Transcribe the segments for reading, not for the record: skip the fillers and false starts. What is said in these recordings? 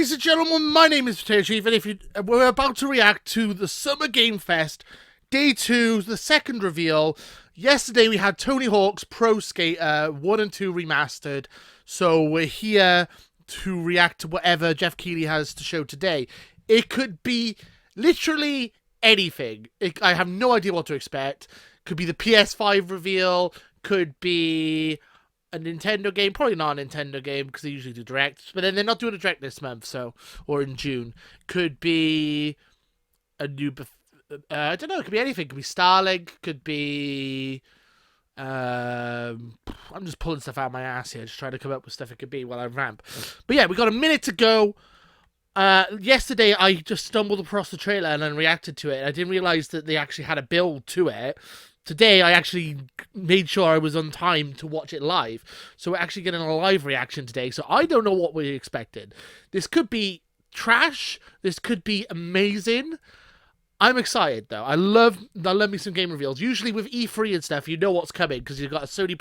Ladies and gentlemen, my name is Potato Chief, and we're about to react to the Summer Game Fest Day 2, the second reveal. Yesterday we had Tony Hawk's Pro Skater 1 and 2 remastered, so we're here to react to whatever Jeff Keighley has to show today. It could be literally anything. I have no idea what to expect. Could be the PS5 reveal, could be a Nintendo game, probably not a Nintendo game because they usually do directs, but then they're not doing a direct this month, so, or in June. Could be a new, I don't know, it could be anything. Could be Starlink, could be, I'm just pulling stuff out of my ass here, just trying to come up with stuff it could be while I ramp. But yeah, we got a minute to go. Yesterday I just stumbled across the trailer and then reacted to it. I didn't realize that they actually had a build to it. Today, I actually made sure I was on time to watch it live. So we're actually getting a live reaction today. So I don't know what we expected. This could be trash. This could be amazing. I'm excited, though. I love me some game reveals. Usually with E3 and stuff, you know what's coming because you've got a Sony...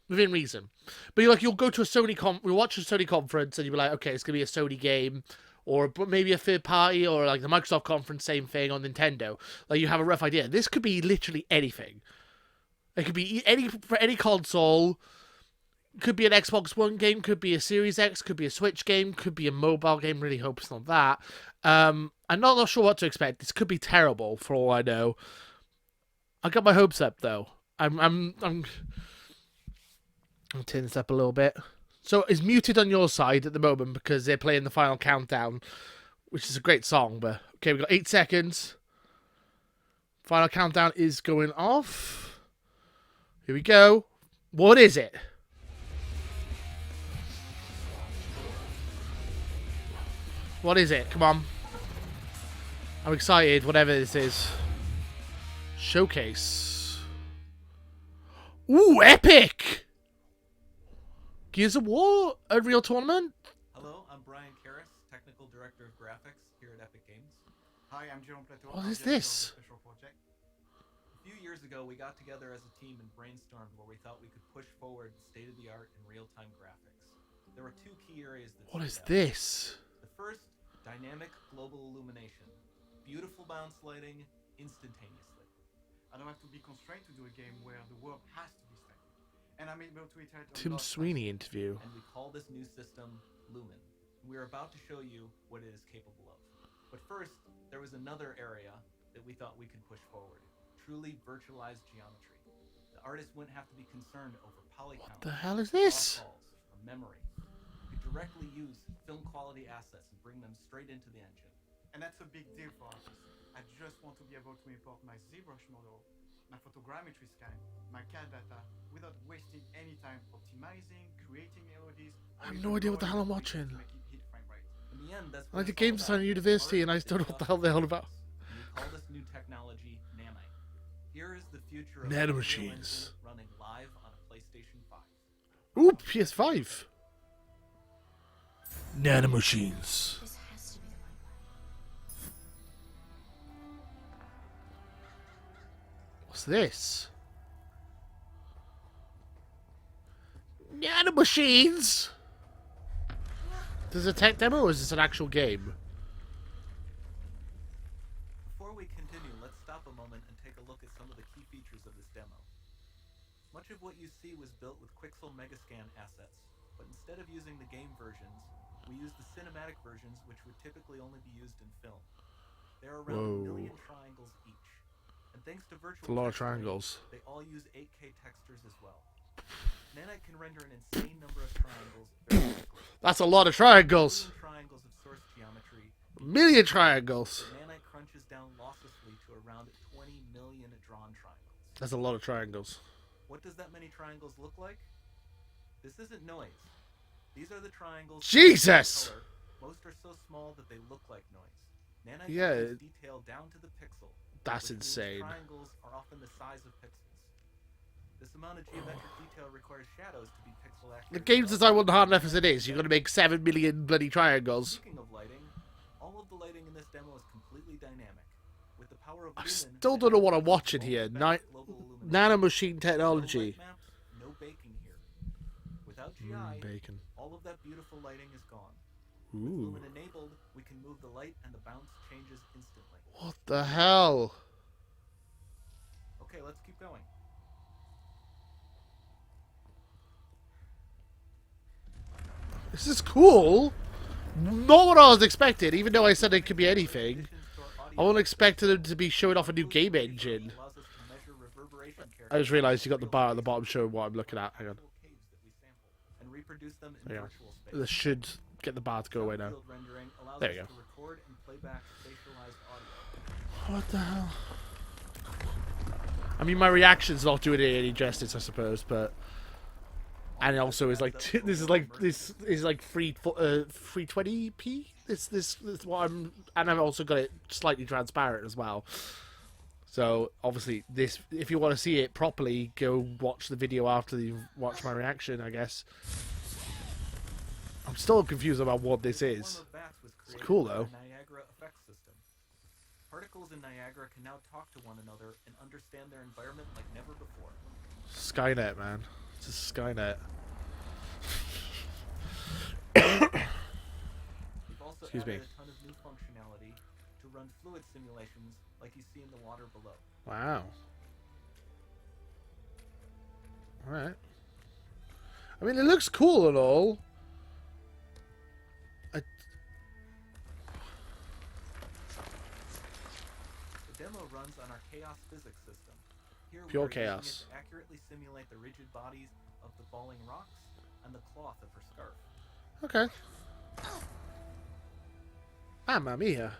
within reason. But you'll go to a Sony... You'll watch a Sony conference and you'll be like, okay, it's going to be a Sony game... Or maybe a third party, or like the Microsoft conference, same thing on Nintendo. Like you have a rough idea. This could be literally anything. It could be for any console. Could be an Xbox One game. Could be a Series X. Could be a Switch game. Could be a mobile game. Really hope it's not that. I'm not sure what to expect. This could be terrible for all I know. I got my hopes up though. I'm turn this up a little bit. So it's muted on your side at the moment because they're playing the final countdown, which is a great song. But okay, we've got 8 seconds. Final countdown is going off. Here we go. What is it? What is it? Come on. I'm excited, whatever this is. Showcase. Ooh, epic! Gears of War, Unreal Tournament. Hello, I'm Brian Karras, Technical Director of Graphics here at Epic Games. Hi, I'm Jerome Plateau. What is this? A few years ago, we got together as a team and brainstormed where we thought we could push forward state-of-the-art and real-time graphics. There were 2 key areas that What is stood out. this? The first, dynamic global illumination. Beautiful bounce lighting, instantaneously. I don't have to be constrained to do a game where the world has to be static. And I'm able to iterate on Tim Sweeney interview. And we call this new system Lumen. We are about to show you what it is capable of. But first, there was another area that we thought we could push forward. Truly virtualized geometry. The artist wouldn't have to be concerned over polygons. What the hell is this? Or memory. You could directly use film quality assets and bring them straight into the engine. And that's a big deal for artists. I just want to be able to import my ZBrush model, my photogrammetry scan, my CAD data, without wasting any time optimizing, creating LODs. I have no idea what the hell I'm watching. To make it hit frame rate. In the end, that's I did what it's all game design at about. university and I Art don't know what the hell they're all about. And we call this new technology nanite. Here is the future of Nanomachines. running live on a PlayStation 5. Ooh, PS5. Nanomachines. This has to be the right way. What's this? Nanomachines. This is a tech demo or is this an actual game? Before we continue, let's stop a moment and take a look at some of the key features of this demo. Much of what you see was built with Quixel Megascan assets, but instead of using the game versions, we used the cinematic versions, which would typically only be used in film. There are around 1 million triangles each. And thanks to virtual It's a lot of texturing, triangles. they all use 8K textures as well. Nanite can render an insane number of triangles very quickly. That's a lot of triangles. Triangles of source geometry. 1 million triangles. Nanite crunches down losslessly to around 20 million drawn triangles. That's a lot of triangles. What does that many triangles look like? This isn't noise. These are the triangles. Jesus! Color. Most are so small that they look like noise. Nanite Yeah. is detail down to the pixel. That's which means insane. Triangles are often the size of pixels. This amount of geometric detail requires shadows to be pixel accurate. The game's design wasn't hard enough as it is. You're going to make 7 million bloody triangles. Speaking of lighting, all of the lighting in this demo is completely dynamic. With the power of I Lumen, still don't know what I'm watching here. global illumination. Nanomachine No technology. light maps, no baking here. Without GI, Bacon. all of that beautiful lighting is gone. With Ooh. Lumen enabled, we can move the light and the bounce changes instantly. What the hell? Okay, let's keep going. This is cool. Not what I was expecting, even though I said it could be anything. I wasn't expecting them to be showing off a new game engine. I just realised you got the bar at the bottom showing what I'm looking at. Hang on. And reproduce them in Hang on. virtual space. This should get the bar to go away now. Field rendering allows There us you go. to record and play back spatialized audio. What the hell? I mean, my reaction's not doing it any justice, I suppose, but and it also is like this is like 320p. This what I'm, and I've also got it slightly transparent as well. So obviously, this if you want to see it properly, go watch the video after you've watched my reaction. I guess. I'm still confused about what this is. It's cool though. Niagara effect system. Particles in Niagara can now talk to one another and understand their environment like never before. Skynet, man. It's a Skynet. We've also Excuse added me. a ton of new functionality to run fluid simulations like you see in the water below. Wow. Alright. I mean, it looks cool and all. The demo runs on our chaos physics system. Here we Pure are using it chaos. to accurately simulate the rigid bodies of the falling rocks and the cloth of her scarf. Okay. Mamma mia.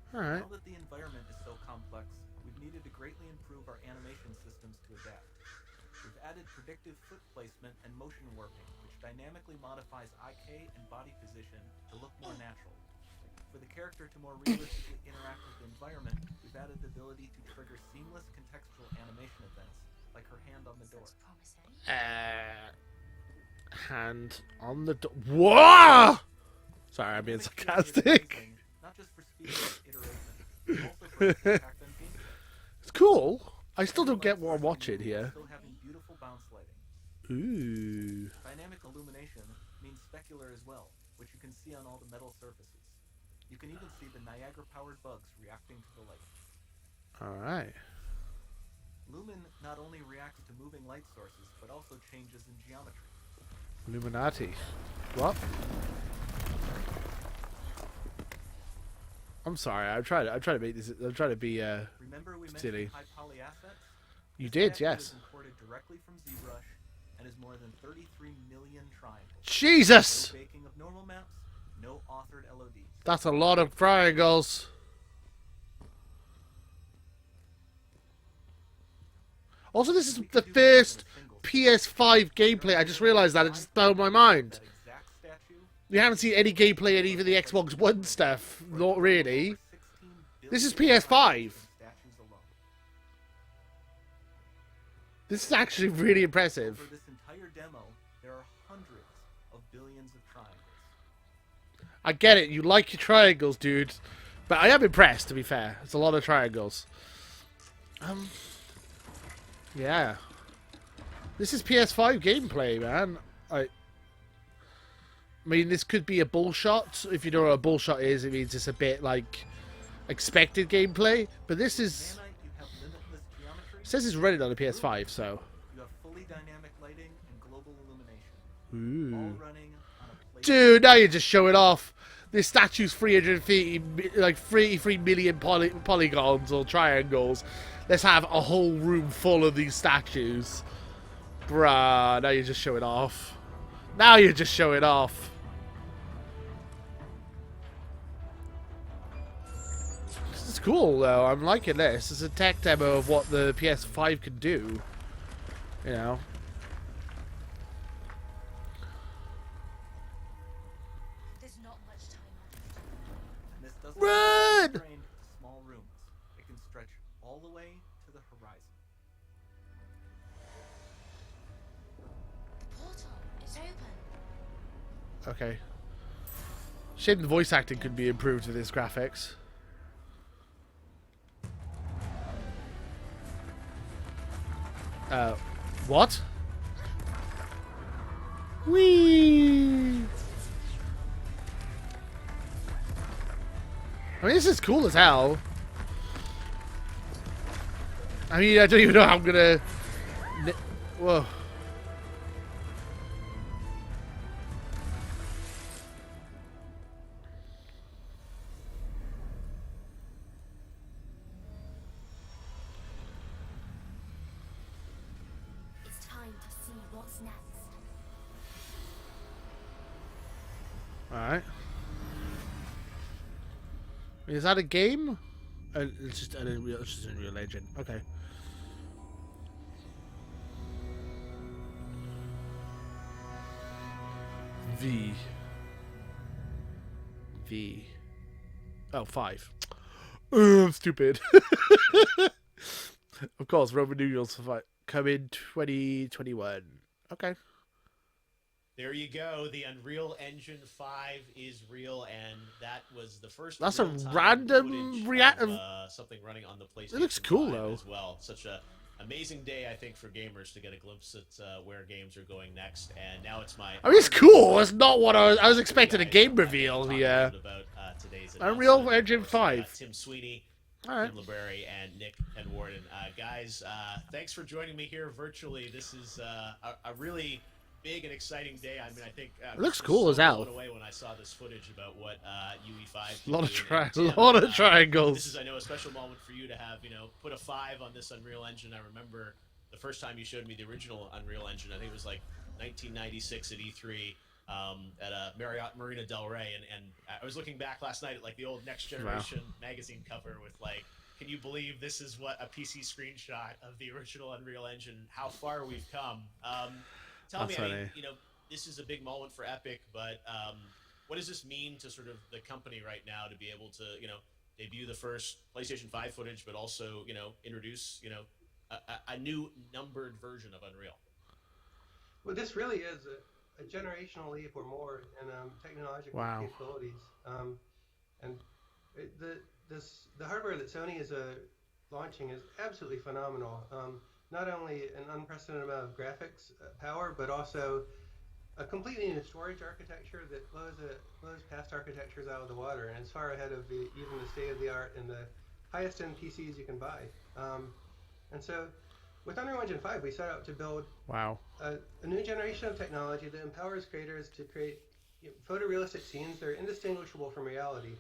Alright. Now that the environment is so complex, we've needed to greatly improve our animation systems to adapt. We've added predictive foot placement and motion warping, which dynamically modifies IK and body position to look more natural. For the character to more realistically interact with the environment, we've added the ability to trigger seamless contextual animation events, like her hand on the door. Looks promising. Hand on the door. Whoa! Sorry, I'm being sarcastic. Not just for speed and iteration, but also for impact on gameplay. It's cool. I still don't get what I'm watching here. Still having beautiful bounce lighting. Ooh. Dynamic illumination means specular as well, which you can see on all the metal surfaces. You can even see the Niagara-powered bugs reacting to the light. Alright. Lumen not only reacts to moving light sources, but also changes in geometry. Illuminati. What? I'm sorry. I'm trying to make this. I'm trying to be. Remember we Silly. mentioned high poly assets? You This did, statue yes. is imported directly from ZBrush and is more than 33 million triangles. Jesus, No baking of normal maps, no authored LODs. that's a lot of triangles. Also, this is We the could do more than a first single PS5 gameplay. I just realised that. It just blew my mind. that exact statue. We haven't seen any gameplay in even the Xbox One stuff. Not really. This is PS5. Statues alone. This is actually really impressive. Over this entire demo, there are hundreds of billions of triangles. I get it. You like your triangles, dude. But I am impressed, to be fair. It's a lot of triangles. Yeah. This is PS5 gameplay, man. I mean, this could be a bull shot. If you know what a bull shot is, it means it's a bit like expected gameplay. But this is. Nanite, you have limitless geometry. It says it's running on the PS5, so. You have fully dynamic lighting and global illumination. Ooh. All running on a plate. Dude, now you're just showing off. This statue's 33 million polygons or triangles. Let's have a whole room full of these statues. Bruh, now you're just showing off. Now you're just showing off. This is cool, though. I'm liking this. It's a tech demo of what the PS5 can do. You know. There's not much time left. And this doesn't Run! have to be constrained to small rooms. It can stretch all the way to the horizon. The portal is open. Okay. Shame the voice acting could be improved with this graphics. What? Whee! I mean, this is cool as hell. I mean, I don't even know how I'm gonna... Whoa. It's time to see what's next. Alright. Is that a game? It's just an Unreal Engine. Okay. V. Oh, 5. I'm stupid. Of course, Roman numerals come in 2021. Okay. There you go. The Unreal Engine 5 is real, and that was the first. That's a real-time random footage of something running on the PlayStation. It looks cool 5 though. As well, such a amazing day, I think, for gamers to get a glimpse at where games are going next. And now it's my. I mean, it's cool. It's not what I was expecting a game reveal. Yeah. About today's Unreal Engine 5. Tim Sweeney. All right. Tim LeBerry and Nick and Warden. Guys, thanks for joining me here virtually. This is a really big and exciting day. I mean, I think it looks cool as hell. Away when I saw this footage about what UE5. A lot of triangles. This is, I know, a special moment for you to have, put a 5 on this Unreal Engine. I remember the first time you showed me the original Unreal Engine. I think it was like 1996 at E3 at a Marriott Marina Del Rey, and I was looking back last night at like the old Next Generation magazine cover with like, can you believe this is what a PC screenshot of the original Unreal Engine? How far we've come. Tell me, I mean, this is a big moment for Epic, but what does this mean to sort of the company right now to be able to, debut the first PlayStation 5 footage, but also, introduce, a new numbered version of Unreal? Well, this really is a generational leap or more in technological capabilities. And the hardware that Sony is launching is absolutely phenomenal. Not only an unprecedented amount of graphics power, but also a completely new storage architecture that blows past architectures out of the water, and is far ahead of even the state of the art and the highest end PCs you can buy. And so, with Unreal Engine 5, we set out to build a new generation of technology that empowers creators to create photorealistic scenes that are indistinguishable from reality,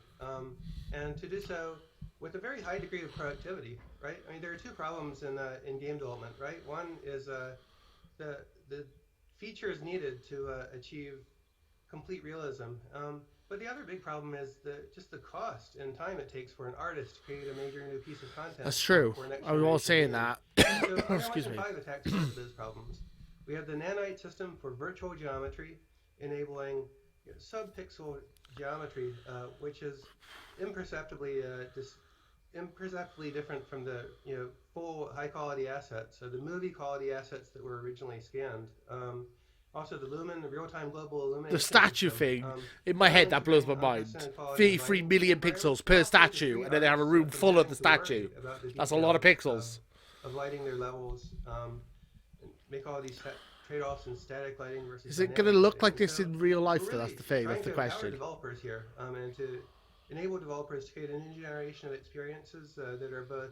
and to do so with a very high degree of productivity, right? I mean, there are two problems in game development, right? One is the features needed to achieve complete realism, but the other big problem is just the cost and time it takes for an artist to create a major new piece of content. That's true. I was all saying that. So Excuse me. 5 attacks both of those problems. We have the nanite system for virtual geometry, enabling sub-pixel geometry, which is imperceptibly different from the full high-quality assets, so the movie quality assets that were originally scanned. Also, the Lumen, the real-time global illumination. The statue thing, in my head, that blows my mind. 33 million pixels per statue, and then they have a room full of the statue. That's a lot of pixels. Of lighting their levels, make all these trade-offs in static lighting versus. Is it going to look like this in real life? Though? That's the thing. That's the question. Developers here, and to enable developers to create a new generation of experiences that are both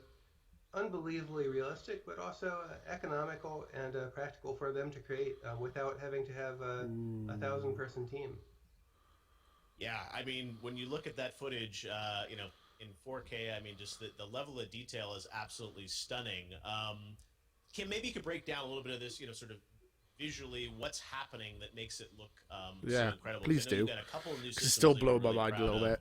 unbelievably realistic, but also economical and practical for them to create without having to have a 1,000-person team. Yeah, I mean, when you look at that footage, in 4K, I mean, just the level of detail is absolutely stunning. Kim, maybe you could break down a little bit of this, sort of visually what's happening that makes it look so incredible. Please do. Got a couple of new It's still blowing my mind a little bit.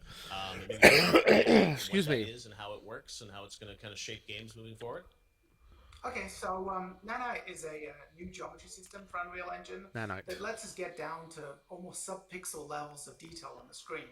Excuse me. What that is and how it works and how it's going to kind of shape games moving forward. Okay, so Nanite is a new geometry system for Unreal Engine that lets us get down to almost sub-pixel levels of detail on the screen.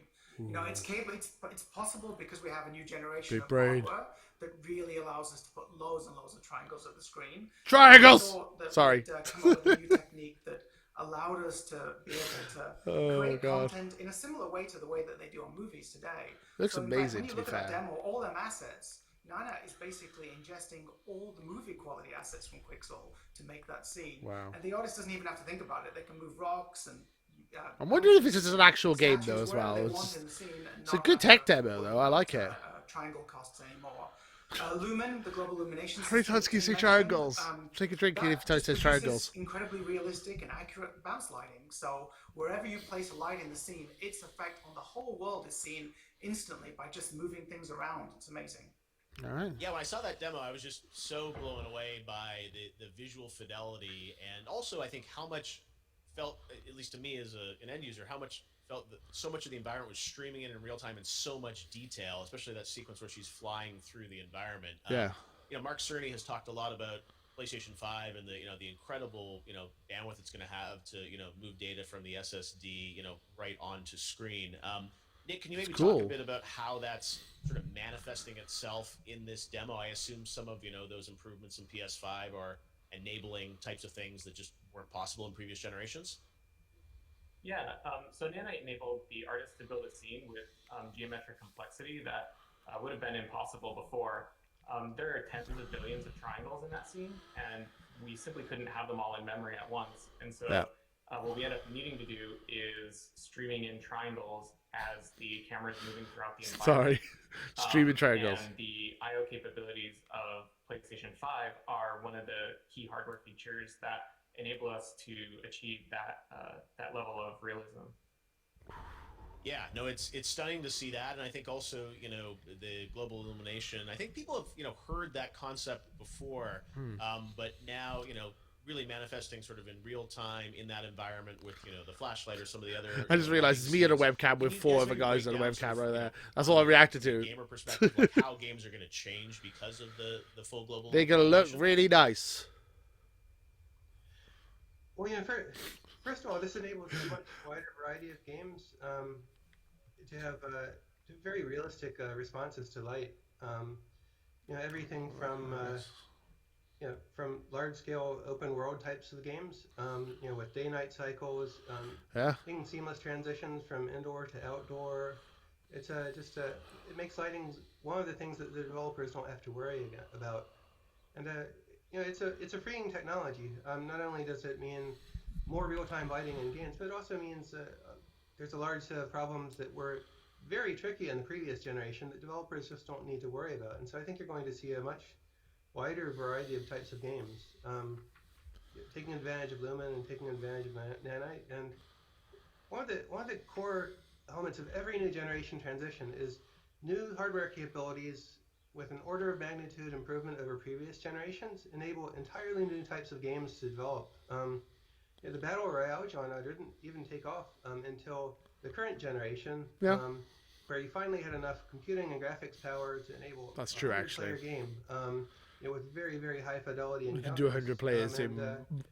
It's capable. It's possible because we have a new generation of hardware that really allows us to put loads and loads of triangles at the screen. Triangles. Sorry. Come up with a new technique that allowed us to be able to Oh create god, content in a similar way to the way that they do on movies today. looks So in fact, when amazing. you To be look at that fair, demo, all them assets, Nana is basically ingesting all the movie quality assets from Quixel to make that scene. wow. And the artist doesn't even have to think about it. They can move rocks and I'm wondering if it's just an actual game statues though as wherever well. they It's, want just, in the scene and it's a not good have tech to demo worry though. I about like it. triangle costs anymore. Lumen, the global illumination How many system times can you say mentioned, triangles? Take a drink every that time it just says produces triangles. incredibly realistic and accurate bounce lighting. So wherever you place a light in the scene, its effect on the whole world is seen instantly by just moving things around. It's amazing. All right. Yeah, when I saw that demo, I was just so blown away by the visual fidelity, and also I think how much felt, at least to me as an end user, how much felt that so much of the environment was streaming in real time in so much detail, especially that sequence where she's flying through the environment. Yeah. Mark Cerny has talked a lot about PlayStation 5 and the incredible bandwidth it's going to have to move data from the SSD right onto screen. Nick, can you maybe talk a bit about how that's sort of manifesting itself in this demo? I assume some of those improvements in PS5 are enabling types of things that just weren't possible in previous generations. Yeah, so Nanite enabled the artist to build a scene with geometric complexity that would have been impossible before. There are tens of billions of triangles in that scene, and we simply couldn't have them all in memory at once. And so what we end up needing to do is streaming in triangles as the camera is moving throughout the environment. Sorry, streaming triangles. And the I/O capabilities of PlayStation 5 are one of the key hardware features that enable us to achieve that level of realism. Yeah, no, it's stunning to see that, and I think also the global illumination. I think people have heard that concept before, but now really manifesting sort of in real time in that environment with the flashlight or some of the other. I just realized it's me on a webcam with four other guys on a webcam right there. That's all I reacted to. Gamer perspective, like how games are going to change because of the full global. They're going to look really nice. Well, first of all, this enables a much wider variety of games to have very realistic responses to light. Everything from large-scale open-world types of games, with day-night cycles, being seamless transitions from indoor to outdoor. It's it makes lighting one of the things that the developers don't have to worry about, and it's a freeing technology. Not only does it mean more real-time lighting in games, but it also means there's a large set of problems that were very tricky in the previous generation that developers just don't need to worry about. And so I think you're going to see a much wider variety of types of games, taking advantage of Lumen and taking advantage of Nanite. And one of the core elements of every new generation transition is new hardware capabilities with an order of magnitude improvement over previous generations enable entirely new types of games to develop. The Battle Royale genre didn't even take off until the current generation, where you finally had enough computing and graphics power to enable a 100-player game with very, very high fidelity. You can do 100 players in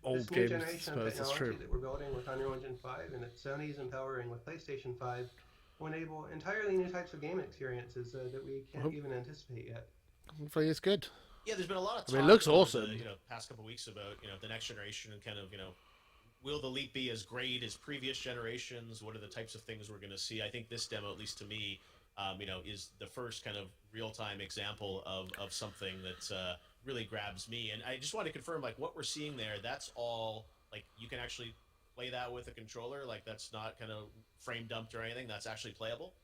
old games, I suppose that's true. That we're building with Unreal Engine 5 and that Sony's empowering with PlayStation 5 will enable entirely new types of game experiences that we can't even anticipate yet. Hopefully it's good. Yeah, there's been a lot of talk it looks over awesome. the past couple of weeks about the next generation and kind of will the leap be as great as previous generations? What are the types of things we're going to see? I think this demo, at least to me, is the first kind of real-time example of something that really grabs me. And I just want to confirm, like, what we're seeing there, that's all, like, you can actually play that with a controller? Like, that's not kind of frame dumped or anything? That's actually playable?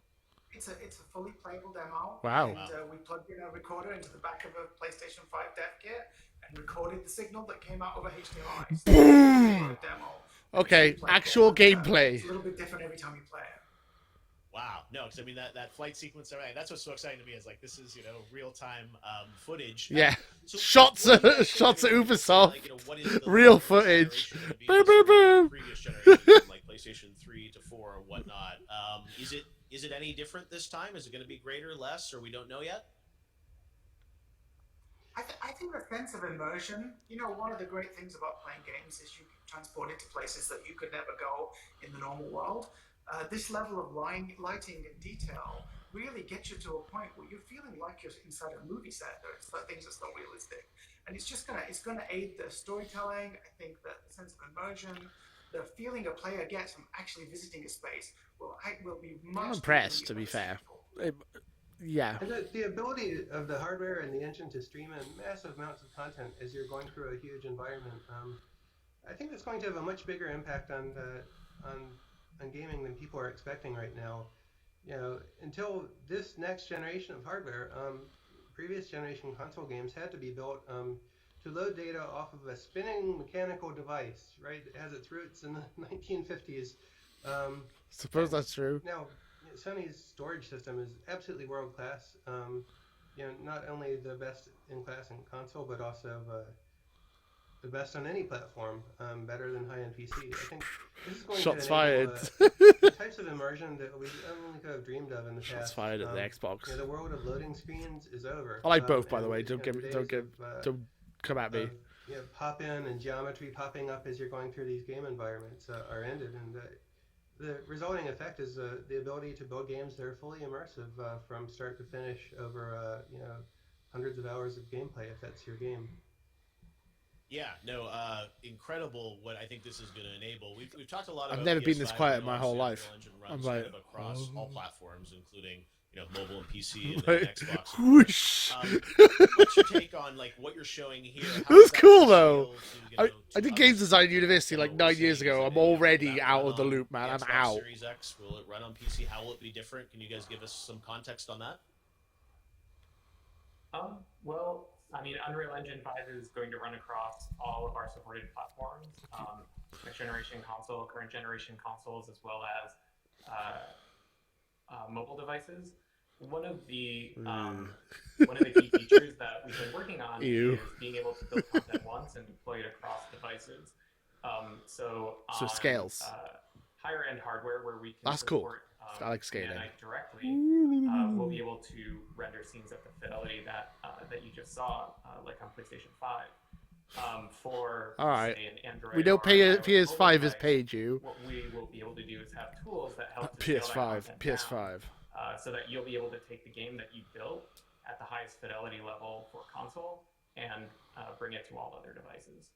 It's a fully playable demo. Wow. And we plugged in a recorder into the back of a PlayStation 5 dev kit and recorded the signal that came out over HDMI. Boom! Demo. Okay, actual gameplay. It's a little bit different every time you play it. Wow, no, because I mean that flight sequence, that's what's so exciting to me is like this is real time footage. Yeah, so shots at Ubisoft, like, what is the real footage. Boom, boom, boom. Previous generation, like PlayStation 3 to 4 or whatnot. Is it any different this time? Is it going to be greater, less, or we don't know yet? I think the sense of immersion, one of the great things about playing games is you can transport into places that you could never go in the normal world. This level of lighting and detail really gets you to a point where you're feeling like you're inside a movie set. Things are so realistic, and it's gonna aid the storytelling. I think that the sense of immersion. the feeling a player gets from actually visiting a space will be much. I'm impressed, to be fair. Yeah. And the ability of the hardware and the engine to stream in massive amounts of content as you're going through a huge environment, I think that's going to have a much bigger impact on gaming than people are expecting right now. You know, until this next generation of hardware, previous generation console games had to be built to load data off of a spinning mechanical device, right? It has its roots in the 1950s. Suppose that's true. Now, Sony's storage system is absolutely world class. You know, not only the best in class in console, but also the best on any platform. Better than high-end PC. I think this is going Shots to fired. the types of immersion that we only could have dreamed of in the past. Shots fired at the Xbox. You know, the world of loading screens is over. I like both, by the way. Don't come at me. You know, pop in and geometry popping up as you're going through these game environments are ended, and the resulting effect is the ability to build games that are fully immersive from start to finish over you know, hundreds of hours of gameplay if that's your game. Yeah, no, incredible what I think this is going to enable. We've talked a lot about I've never been PS5, this quiet you my know, whole obviously life. Unreal Engine runs I'm like, kind of across all platforms, including, you know, mobile and PC and, like, Xbox. whoosh. What's your take on like what you're showing here? It was cool though. I did games design university like 9 years ago. I'm already out of the loop, man. I'm out. Series X, will it run on PC? How will it be different? Can you guys give us some context on that? Well, I mean, Unreal Engine 5 is going to run across all of our supported platforms, next generation console, current generation consoles, as well as mobile devices. One of the key features that we've been working on is being able to build content once and deploy it across devices. So scales. Higher end hardware where we can That's support I like scaling directly, we'll be able to render scenes at the fidelity that you just saw, like on PlayStation 5. For all right, say, an Android we don't pay PS5 has device, paid you. What we will be able to do is have tools that help to PS5. down, so that you'll be able to take the game that you built at the highest fidelity level for console and bring it to all other devices.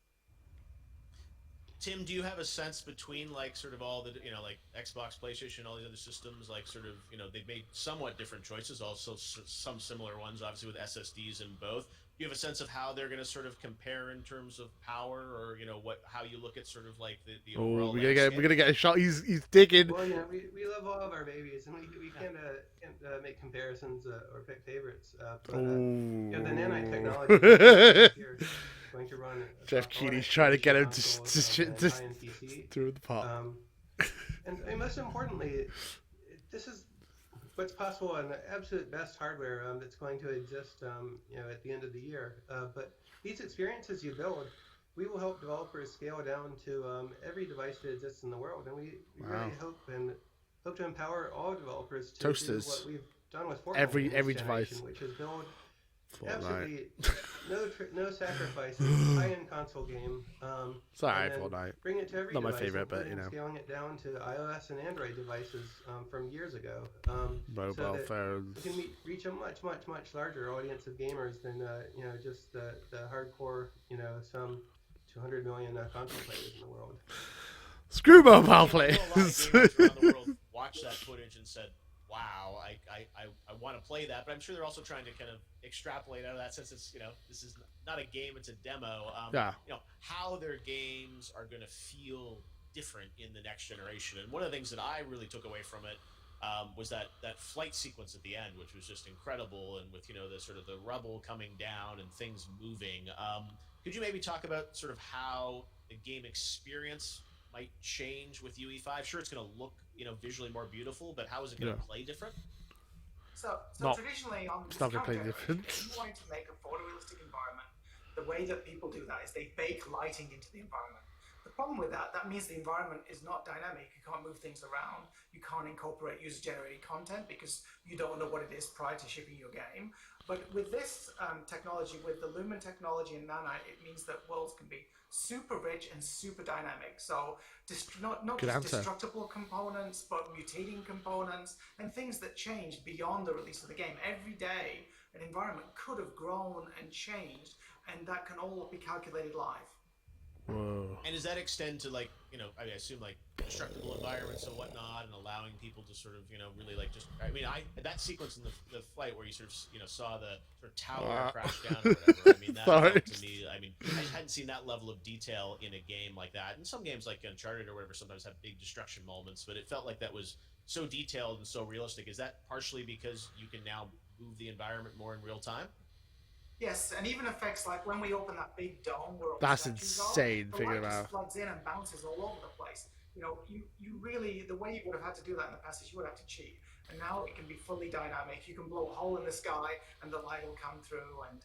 Tim, do you have a sense between like sort of all the, you know, like Xbox, PlayStation, all these other systems, like sort of, you know, they've made somewhat different choices, also some similar ones, obviously with SSDs in both. Do you have a sense of how they're going to sort of compare in terms of power, or you know how you look at sort of like the overall? We're gonna get a shot. He's digging. Well, you know, we love all of our babies, and we can't make comparisons or pick favorites. But you know, the nanite technology here is going to run. Jeff Keeney's trying to get him to through the pot. And most importantly, this is what's possible on the absolute best hardware that's going to exist, you know, at the end of the year. But these experiences you build, we will help developers scale down to every device that exists in the world, and we really hope to empower all developers to do what we've done with Fortnite every device, which is build absolutely no sacrifices, high-end console game. It's alright, Fortnite. Bring it to every not device, my favorite, but you know, scaling it down to iOS and Android devices from years ago. Mobile so that phones. We can reach a much larger audience of gamers than you know, just the hardcore, you know, some 200 million console players in the world. Screw mobile players. A lot of gamers around the world watched that footage and said, wow, I want to play that, but I'm sure they're also trying to kind of extrapolate out of that, since it's, you know, this is not a game, it's a demo. You know, how their games are going to feel different in the next generation. And one of the things that I really took away from it was that flight sequence at the end, which was just incredible, and with, you know, the sort of the rubble coming down and things moving. Could you maybe talk about sort of how the game experience might change with UE5? Sure, it's going to look, you know, visually more beautiful, but how is it going to play different? So traditionally, it's not going to play different. If you want to make a photorealistic environment, the way that people do that is they bake lighting into the environment. The problem with that means the environment is not dynamic. You can't move things around. You can't incorporate user-generated content because you don't know what it is prior to shipping your game. But with this technology, with the Lumen technology and Nanite, it means that worlds can be super rich and super dynamic. So not just destructible components, but mutating components and things that change beyond the release of the game. Every day, an environment could have grown and changed, and that can all be calculated live. Whoa. And does that extend to like, I assume like destructible environments and whatnot, and allowing people to sort of, really like just, that sequence in the flight where you sort of, saw the sort of tower crash down or whatever. I mean, that felt to me, I hadn't seen that level of detail in a game like that. And some games like Uncharted or whatever sometimes have big destruction moments, but it felt like that was so detailed and so realistic. Is that partially because you can now move the environment more in real time? Yes, and even effects like when we open that big dome where that's insane. the Figuring light just out floods in and bounces all over the place. You really, the way you would have had to do that in the past is you would have to cheat. And now it can be fully dynamic. You can blow a hole in the sky and the light will come through, and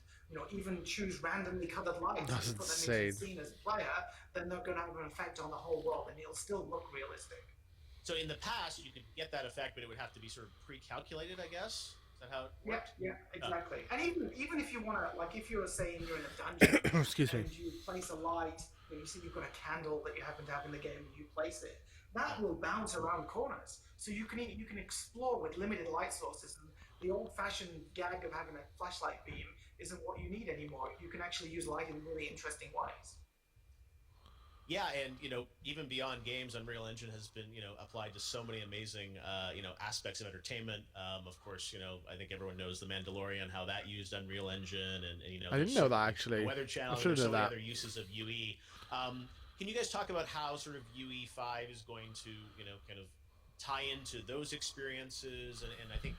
even choose randomly colored lights. That's and put them insane. into the scene as a player, then they're going to have an effect on the whole world, and it'll still look realistic. So in the past, you could get that effect, but it would have to be sort of pre-calculated, I guess. Is that how it worked? Yeah, exactly. And even if you want to, like, if you're saying you're in a dungeon, excuse me, and you place a light, and you see you've got a candle that you happen to have in the game, and you place it, that will bounce around corners. So you can explore with limited light sources. And the old-fashioned gag of having a flashlight beam isn't what you need anymore. You can actually use light in really interesting ways. Yeah, and even beyond games, Unreal Engine has been applied to so many amazing aspects of entertainment. Of course, I think everyone knows The Mandalorian, how that used Unreal Engine, and I didn't know that actually. Weather Channel, there's so many other uses of UE. Can you guys talk about how sort of UE5 is going to kind of tie into those experiences? And I think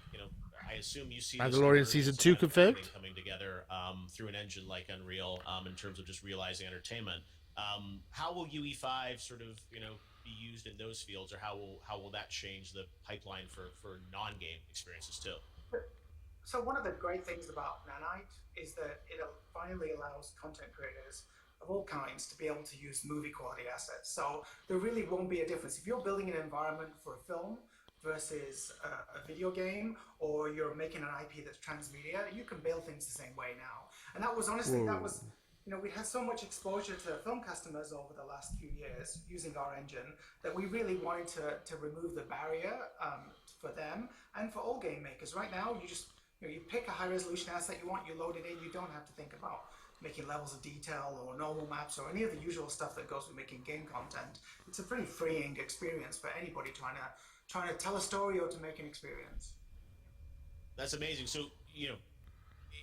I assume you see Mandalorian season 2 confirmed coming together through an engine like Unreal in terms of just realizing entertainment. How will UE5 sort of be used in those fields, or how will that change the pipeline for non-game experiences too? So one of the great things about Nanite is that it finally allows content creators of all kinds to be able to use movie quality assets. So there really won't be a difference if you're building an environment for a film versus a video game, or you're making an IP that's transmedia. You can build things the same way now, and that was honestly we had so much exposure to film customers over the last few years using our engine that we really wanted to remove the barrier for them and for all game makers. Right now, you just you pick a high resolution asset you want, you load it in. You don't have to think about making levels of detail or normal maps or any of the usual stuff that goes with making game content. It's a pretty freeing experience for anybody trying to tell a story or to make an experience. That's amazing. So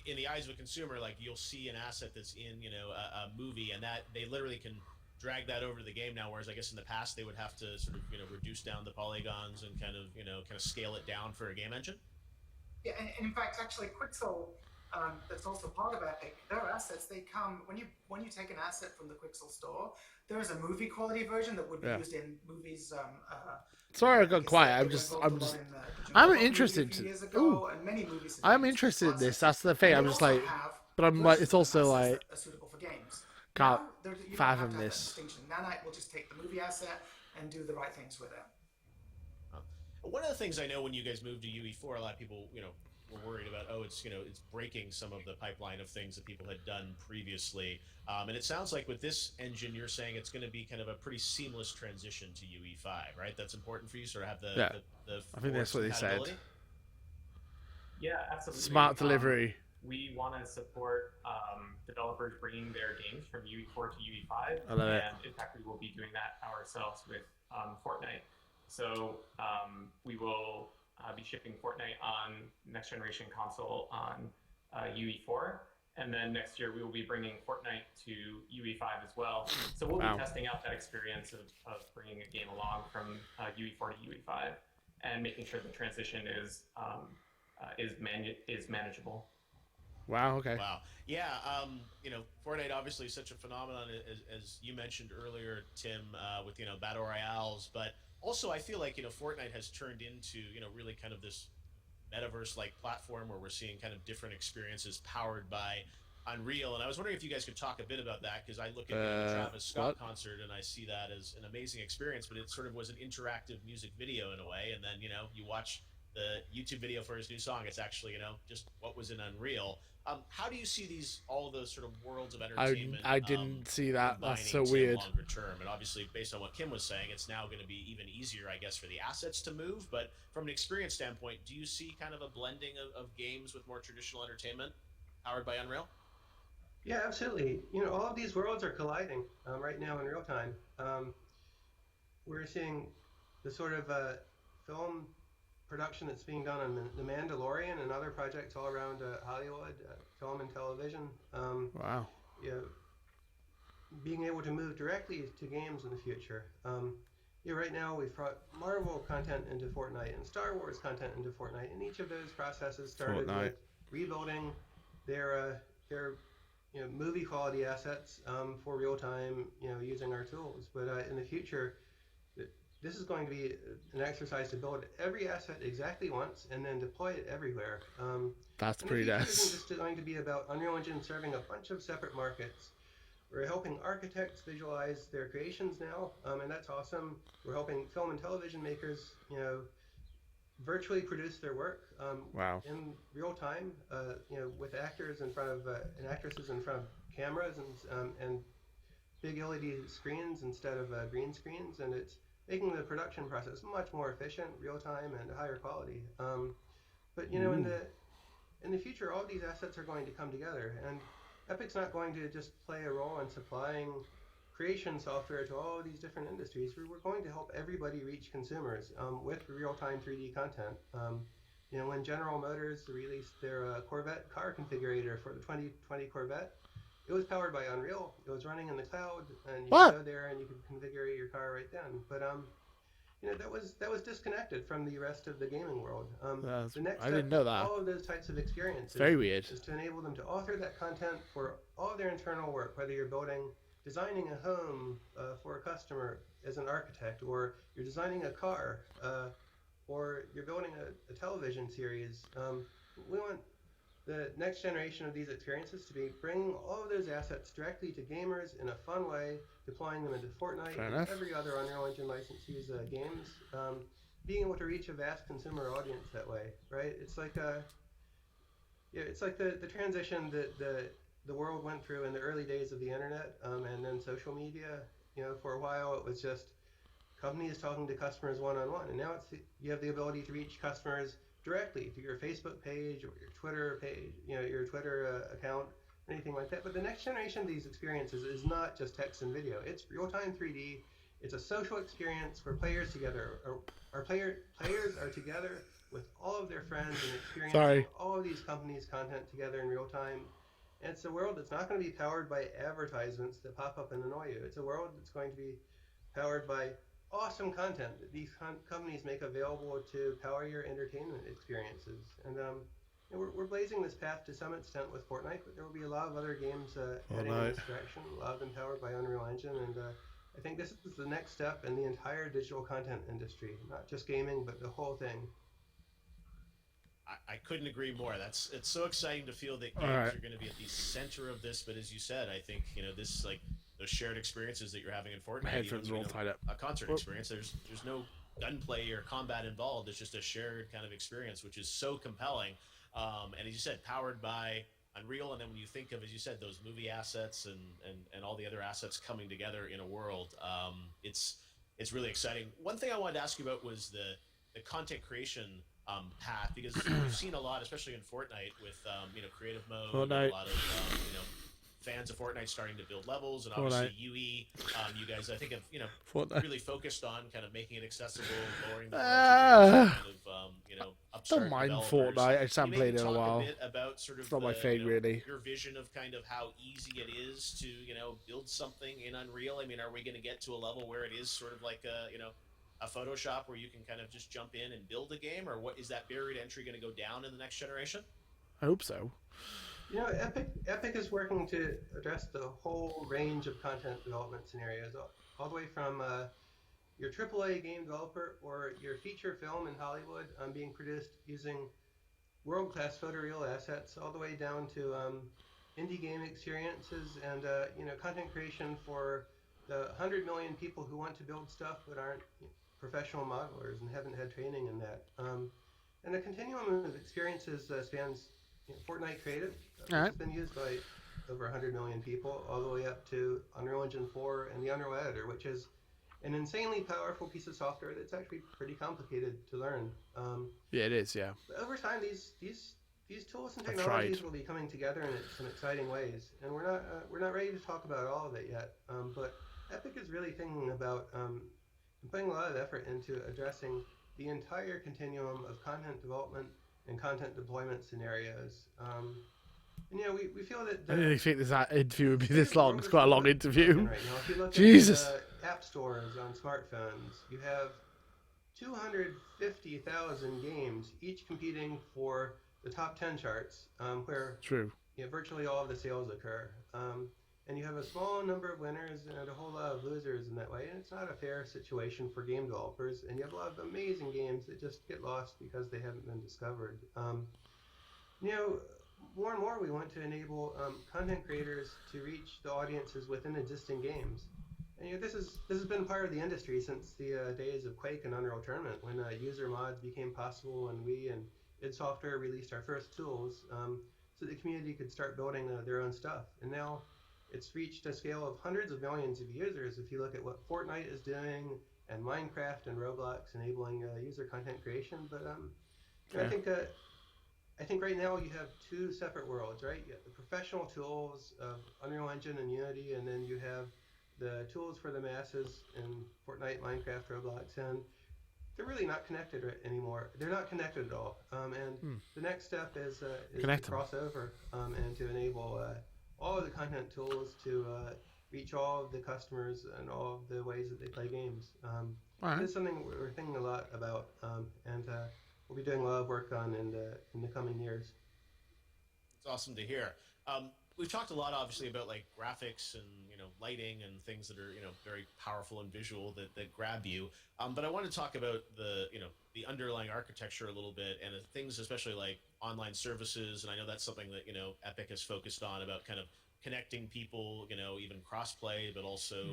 in the eyes of a consumer, like you'll see an asset that's in a movie, and that they literally can drag that over to the game now, whereas I guess in the past they would have to sort of reduce down the polygons and kind of scale it down for a game engine. Yeah, and in fact, actually, Quixel, that's also part of Epic. Their assets, they come when you take an asset from the Quixel store. There is a movie quality version that would be used in movies. Sorry, I got quiet. I'm interested. I'm interested in this. That's the thing. I'm just like, but I'm like, it's also like, suitable for games. Can't fathom this. Nanite will just take the movie asset and do the right things with it. One of the things I know when you guys moved to UE4, a lot of people, were worried about, it's breaking some of the pipeline of things that people had done previously. And it sounds like with this engine, you're saying it's going to be kind of a pretty seamless transition to UE5, right? That's important for you, sort of have the I think that's what they said. Yeah, absolutely. Smart delivery. We want to support developers bringing their games from UE4 to UE5. I love it. And in fact, we will be doing that ourselves with Fortnite. So we will be shipping Fortnite on next generation console on UE4. And then next year we will be bringing Fortnite to UE5 as well. So we'll be testing out that experience of bringing a game along from UE4 to UE5 and making sure the transition is manageable. Wow. Okay. Wow. Yeah. Fortnite obviously is such a phenomenon, as you mentioned earlier, Tim, with battle royales, but also I feel like Fortnite has turned into really kind of this metaverse-like platform where we're seeing kind of different experiences powered by Unreal. And I was wondering if you guys could talk a bit about that, because I look at the Travis Scott concert and I see that as an amazing experience, but it sort of was an interactive music video in a way. And then you watch the YouTube video for his new song, it's actually just what was in Unreal. How do you see all those sort of worlds of entertainment? I didn't see that. That's so weird. Longer term, and obviously, based on what Kim was saying, it's now going to be even easier, I guess, for the assets to move. But from an experience standpoint, do you see kind of a blending of games with more traditional entertainment powered by Unreal? Yeah, absolutely. All of these worlds are colliding right now in real time. We're seeing the sort of film production that's being done on The Mandalorian and other projects all around Hollywood, film and television. Wow. Being able to move directly to games in the future. Right now we've brought Marvel content into Fortnite and Star Wars content into Fortnite, and each of those processes started with rebuilding their movie quality assets for real time, using our tools. But in the future, this is going to be an exercise to build every asset exactly once and then deploy it everywhere. That's pretty nice. nice. It isn't just going to be about Unreal Engine serving a bunch of separate markets. We're helping architects visualize their creations now, and that's awesome. We're helping film and television makers, virtually produce their work in real time, with actors in front of and actresses in front of cameras and big LED screens instead of green screens, and it's making the production process much more efficient, real time, and higher quality. But in the future, all these assets are going to come together, and Epic's not going to just play a role in supplying creation software to all of these different industries. We're going to help everybody reach consumers with real-time 3D content. When General Motors released their Corvette car configurator for the 2020 Corvette, it was powered by Unreal. It was running in the cloud, and you could go there and you could configure your car right then. But that was disconnected from the rest of the gaming world. The next I didn't know that. All of those types of experiences. It's very weird. Is to enable them to author that content for all their internal work, whether you're designing a home for a customer as an architect, or you're designing a car, or you're building a television series. We want the next generation of these experiences to be bringing all of those assets directly to gamers in a fun way, deploying them into Fortnite and every other Unreal Engine licensee's games, being able to reach a vast consumer audience that way, right? It's like the transition that the world went through in the early days of the internet, and then social media. For a while it was just companies talking to customers one-on-one, and now you have the ability to reach customers directly through your Facebook page or your Twitter page, your Twitter account, anything like that. But the next generation of these experiences is not just text and video. It's real-time 3D. It's a social experience where players are together with all of their friends and experiencing all of these companies' content together in real time. And it's a world that's not going to be powered by advertisements that pop up and annoy you. It's a world that's going to be powered by awesome content that these companies make available to power your entertainment experiences. And we're blazing this path to some extent with Fortnite, but there will be a lot of other games heading in this direction, a lot of them powered by Unreal Engine. And I think this is the next step in the entire digital content industry, not just gaming, but the whole thing. I couldn't agree more. It's so exciting to feel that games are going to be at the center of this. But as you said, I think this like those shared experiences that you're having in Fortnite. My headphones are all tied up. A concert experience. There's no gunplay or combat involved. It's just a shared kind of experience, which is so compelling. And as you said, powered by Unreal. And then when you think of, as you said, those movie assets and all the other assets coming together in a world, it's really exciting. One thing I wanted to ask you about was the content creation path, because we've seen a lot, especially in Fortnite, with creative mode, a lot of fans of Fortnite starting to build levels, and obviously UE, you guys I think have really focused on kind of making it accessible, lowering the upstart don't mind developers. Fortnite. I just haven't played it in a Talk while. a bit about sort of it's not my fave, really. Your vision of kind of how easy it is to build something in Unreal. I mean, are we going to get to a level where it is sort of like a Photoshop where you can kind of just jump in and build a game, or what is that barrier to entry going to go down in the next generation? I hope so. Epic is working to address the whole range of content development scenarios, all the way from your AAA game developer or your feature film in Hollywood being produced using world-class photoreal assets, all the way down to indie game experiences and content creation for the 100 million people who want to build stuff but aren't professional modelers and haven't had training in that. And the continuum of experiences spans Fortnite Creative, which has been used by over 100 million people, all the way up to Unreal Engine 4 and the Unreal Editor, which is an insanely powerful piece of software that's actually pretty complicated to learn. Yeah, it is, yeah. But over time, these these tools and I've technologies tried. will be coming together in some exciting ways, and we're not ready to talk about all of it yet. But Epic is really thinking about putting a lot of effort into addressing the entire continuum of content development and content deployment scenarios. And we feel that I didn't think this interview would be the way this the long. world It's is quite a long looking interview. right now, if you look Jesus. at app stores on smartphones, you have 250,000 games, each competing for the top 10 charts, where True. virtually all of the sales occur. And you have a small number of winners and a whole lot of losers in that way, and it's not a fair situation for game developers. And you have a lot of amazing games that just get lost because they haven't been discovered. More and more we want to enable content creators to reach the audiences within existing games. And this has been part of the industry since the days of Quake and Unreal Tournament, when user mods became possible, and we and id Software released our first tools so the community could start building their own stuff. And now it's reached a scale of hundreds of millions of users. If you look at what Fortnite is doing, and Minecraft and Roblox enabling user content creation, but I think right now you have two separate worlds, right? You have the professional tools of Unreal Engine and Unity, and then you have the tools for the masses in Fortnite, Minecraft, Roblox, and they're really not connected anymore. They're not connected at all. And the next step is to cross over and to enable all of the content tools to reach all of the customers and all of the ways that they play games. Right. This is something we're thinking a lot about, and we'll be doing a lot of work on in the coming years. It's awesome to hear. We've talked a lot, obviously, about like graphics and lighting and things that are very powerful and visual that grab you. But I want to talk about the underlying architecture a little bit, and things especially like online services. And I know that's something that Epic has focused on, about kind of connecting people, even crossplay, but also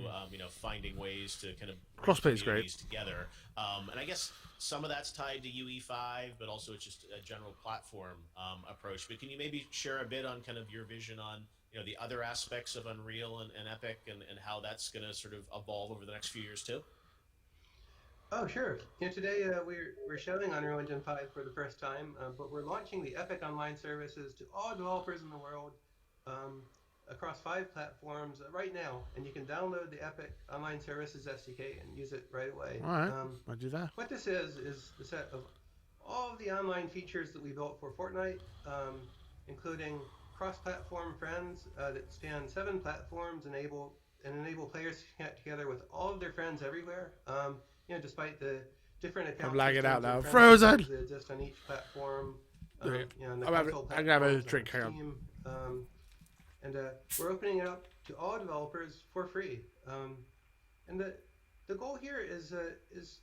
finding ways to kind of crossplay is great together. And I guess some of that's tied to UE5, but also it's just a general platform approach. But can you maybe share a bit on kind of your vision on the other aspects of Unreal and Epic, and how that's going to sort of evolve over the next few years too? Oh, sure. Today we're showing Unreal Engine 5 for the first time, but we're launching the Epic Online services to all developers in the world across 5 platforms right now, and you can download the Epic Online Services SDK and use it right away. All right, I'll do that. What this is the set of all of the online features that we built for Fortnite, including cross-platform friends that span 7 platforms, enable players to connect together with all of their friends everywhere. Despite the different accounts. I'm lagging out now. Frozen. That exist on each platform. I'm gonna have a drink. Hang on. And we're opening it up to all developers for free. And the goal here is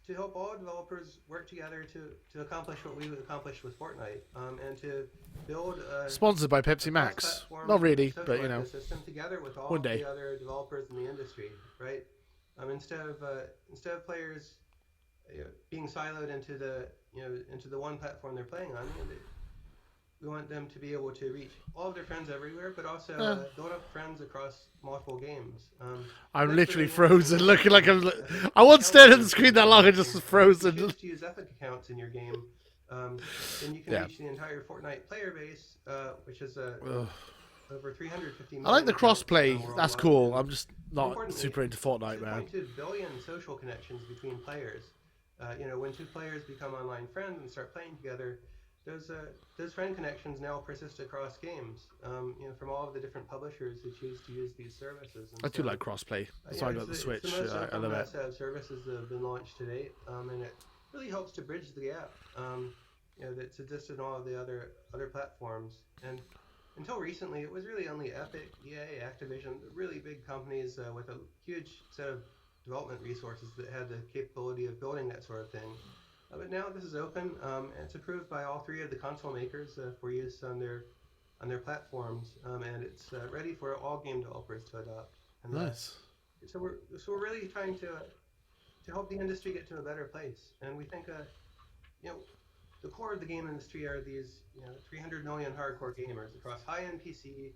to help all developers work together to accomplish what we accomplished with Fortnite, and to build sponsored by Pepsi Max. Not really, but system together with all one day. The other developers in the industry, right? Instead of players being siloed into the one platform they're playing on, we want them to be able to reach all of their friends everywhere, but also build up friends across multiple games. I'm literally frozen, looking like I won't stare at the screen that long. I just was frozen. If you choose to use Epic accounts in your game, then you can reach the entire Fortnite player base, which is over 350 million. I like the crossplay. That's cool. I'm just not Importantly, super into Fortnite, man. 2.2 billion social connections between players. When 2 players become online friends and start playing together, those friend connections now persist across games. From all of the different publishers who choose to use these services. And I do like crossplay. That's why I got the Switch. It's the most I love it. set of services that have been launched to date, and it really helps to bridge the gap. That's existed on all of the other platforms. And until recently, it was really only Epic, EA, Activision, the really big companies with a huge set of development resources that had the capability of building that sort of thing. But now this is open, and it's approved by all 3 of the console makers for use on their platforms, and it's ready for all game developers to adopt. And, nice. So we're really trying to help the industry get to a better place, and we think the core of the game industry are these 300 million hardcore gamers across high-end PC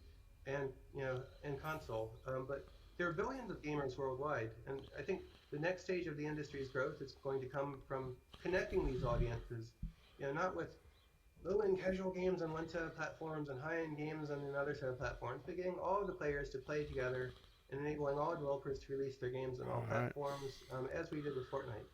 and console, but there are billions of gamers worldwide, and I think the next stage of the industry's growth is going to come from connecting these audiences, not with low-end casual games on one set of platforms and high-end games on another set of platforms, but getting all of the players to play together and enabling all developers to release their games on all platforms, as we did with Fortnite.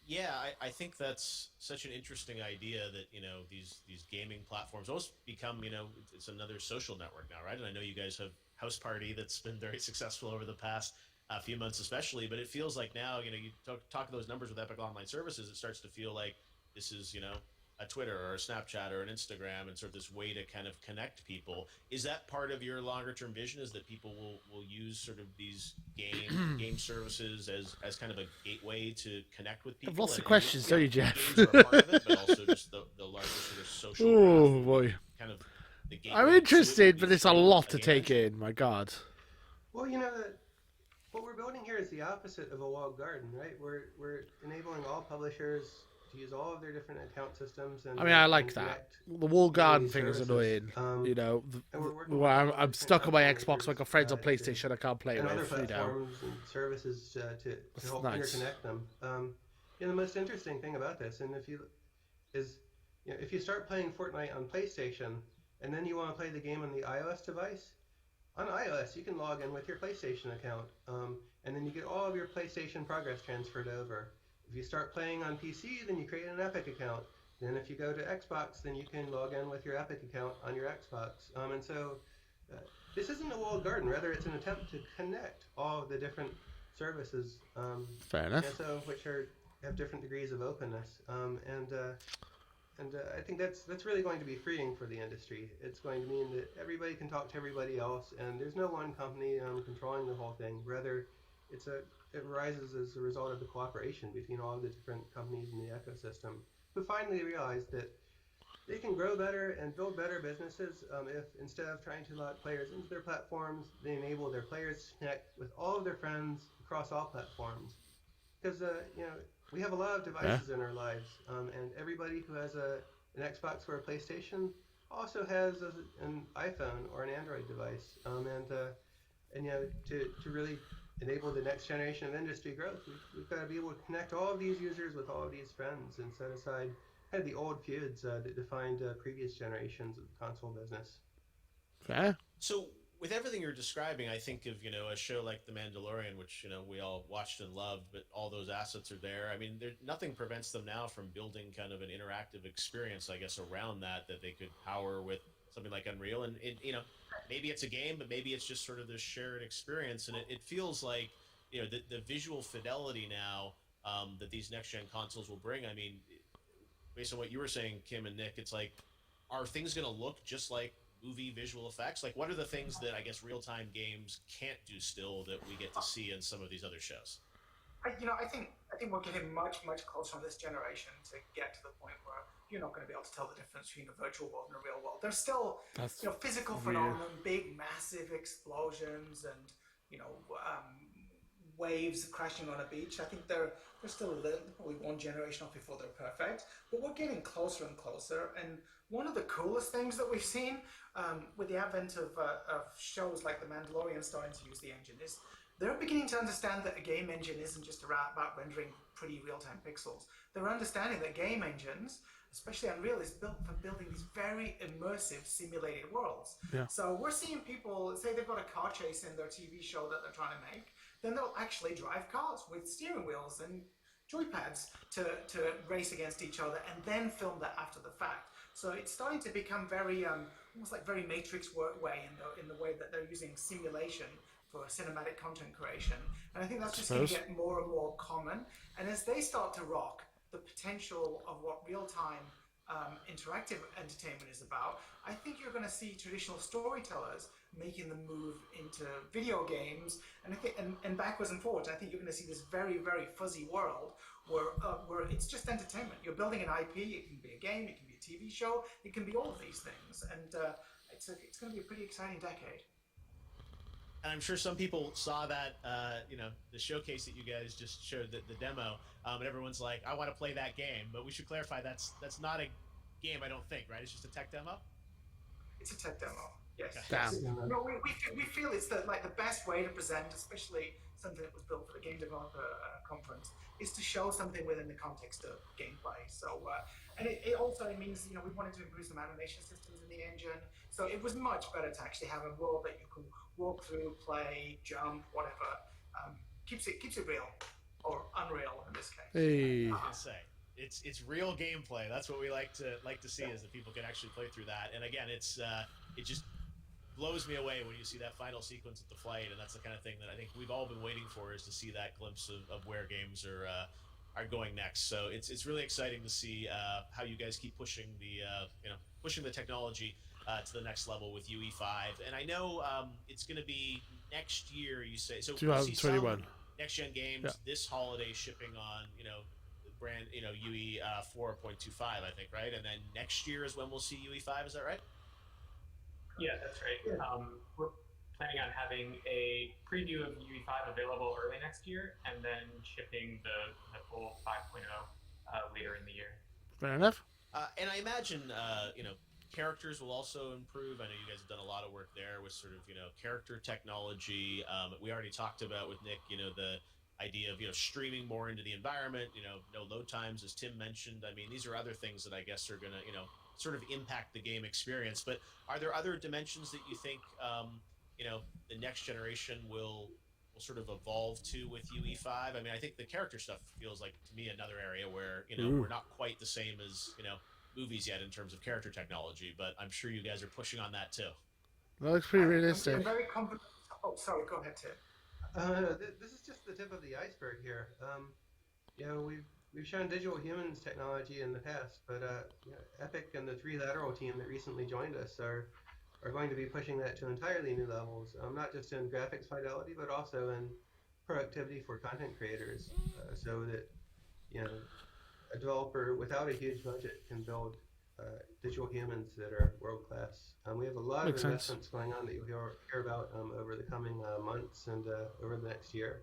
Yeah, I think that's such an interesting idea that, you know, these gaming platforms almost become, you know, it's another social network now, right? And I know you guys have House Party that's been very successful over the past few months especially, but it feels like now, you know, you talk those numbers with Epic Online Services, it starts to feel like this is, you know, a Twitter or a Snapchat or an Instagram and sort of this way to kind of connect people. Is that part of your longer term vision, is that people will use sort of these game services as kind of a gateway to connect with people? I've lots of questions, sorry, Jeff. Games are a part of it, but also just the larger sort of social boy. Kind of the gateway. I'm interested, but it's a lot to take in, my God. Well, you know, what we're building here is the opposite of a walled garden, right? We're enabling all publishers to use all of their different account systems. And I mean, I like that. The wall garden thing is annoying. You know, I'm stuck on my Xbox, like a friend's on PlayStation, I can't play and with. Other platforms you know, and services to help interconnect them. The most interesting thing about this, and if you start playing Fortnite on PlayStation, and then you want to play the game on the iOS device, on iOS you can log in with your PlayStation account, and then you get all of your PlayStation progress transferred over. If you start playing on PC, then you create an Epic account. Then if you go to Xbox, then you can log in with your Epic account on your Xbox. And so this isn't a walled garden. Rather, it's an attempt to connect all of the different services. Fair enough. And so, which have different degrees of openness. And I think that's really going to be freeing for the industry. It's going to mean that everybody can talk to everybody else, and there's no one company controlling the whole thing. Rather, it arises as a result of the cooperation between all of the different companies in the ecosystem, who finally realize that they can grow better and build better businesses if, instead of trying to lock players into their platforms, they enable their players to connect with all of their friends across all platforms. Because we have a lot of devices in our lives, and everybody who has an Xbox or a PlayStation also has an iPhone or an Android device. And to really enable the next generation of industry growth, we've got to be able to connect all of these users with all of these friends and set aside kind of the old feuds that defined previous generations of the console business. Okay. So with everything you're describing, I think of, a show like The Mandalorian, which, we all watched and loved, but all those assets are there. I mean, nothing prevents them now from building kind of an interactive experience, I guess, around that they could power with something like Unreal. And maybe it's a game, but maybe it's just sort of this shared experience. And it feels like, the visual fidelity now that these next-gen consoles will bring. I mean, based on what you were saying, Kim and Nick, it's like, are things going to look just like movie visual effects? Like, what are the things that I guess real-time games can't do still that we get to see in some of these other shows? I think we're getting much closer on this generation to get to the point where you're not going to be able to tell the difference between a virtual world and a real world. There's still physical phenomenon, big massive explosions, and waves crashing on a beach. I think they're still probably one generation off before they're perfect, but we're getting closer and closer. And one of the coolest things that we've seen with the advent of shows like The Mandalorian starting to use the engine is they're beginning to understand that a game engine isn't just about rendering pretty real-time pixels. They're understanding that game engines, especially Unreal, is built for building these very immersive simulated worlds. Yeah. So we're seeing people say they've got a car chase in their TV show that they're trying to make, then they'll actually drive cars with steering wheels and joypads to race against each other and then film that after the fact. So it's starting to become very almost like very Matrix way in the way that they're using simulation for cinematic content creation. And I think that's just going to get more and more common. And as they start to rock the potential of what real-time interactive entertainment is about, I think you're going to see traditional storytellers making the move into video games, and I think and backwards and forwards. I think you're going to see this very, very fuzzy world where it's just entertainment. You're building an IP. It can be a game. It can be a TV show. It can be all of these things, and it's going to be a pretty exciting decade. And I'm sure some people saw that, the showcase that you guys just showed, the demo, and everyone's like, I want to play that game. But we should clarify that's not a game, I don't think, right? It's just a tech demo? It's a tech demo, yes. Damn. No, we feel it's the best way to present, especially something that was built for the Game Developer Conference, is to show something within the context of gameplay. So, and it also means, we wanted to improve some animation systems in the engine. So it was much better to actually have a world that you can walk through, play, jump, whatever. Keeps it real, or unreal in this case. Hey. I was gonna say it's real gameplay. That's what we like to see, is that people can actually play through that. And again, it just blows me away when you see that final sequence at the flight, and that's the kind of thing that I think we've all been waiting for, is to see that glimpse of where games are going next. So it's really exciting to see how you guys keep pushing the technology to the next level with UE5. And I know it's going to be next year, you say. So 2021. Next gen games this holiday shipping on the brand UE 4.25, I think, right? And then next year is when we'll see UE5. Is that right? Yeah, that's right. We're planning on having a preview of UE5 available early next year, and then shipping the full 5.0 later in the year. Fair enough. And I imagine characters will also improve. I know you guys have done a lot of work there with sort of character technology. We already talked about with Nick the idea of streaming more into the environment. No load times, as Tim mentioned. I mean, these are other things that I guess are gonna sort of impact the game experience. But are there other dimensions that you think the next generation will sort of evolve to with UE5? I mean, I think the character stuff feels like, to me, another area where we're not quite the same as movies yet in terms of character technology, but I'm sure you guys are pushing on that too. That looks pretty realistic. I'm very confident. Oh, sorry, go ahead, Tim. This is just the tip of the iceberg here. We've shown digital humans technology in the past, but Epic and the 3 Lateral team that recently joined us are going to be pushing that to entirely new levels, not just in graphics fidelity, but also in productivity for content creators, so that a developer without a huge budget can build digital humans that are world class. We have a lot of investments going on that you'll hear about over the coming months and over the next year.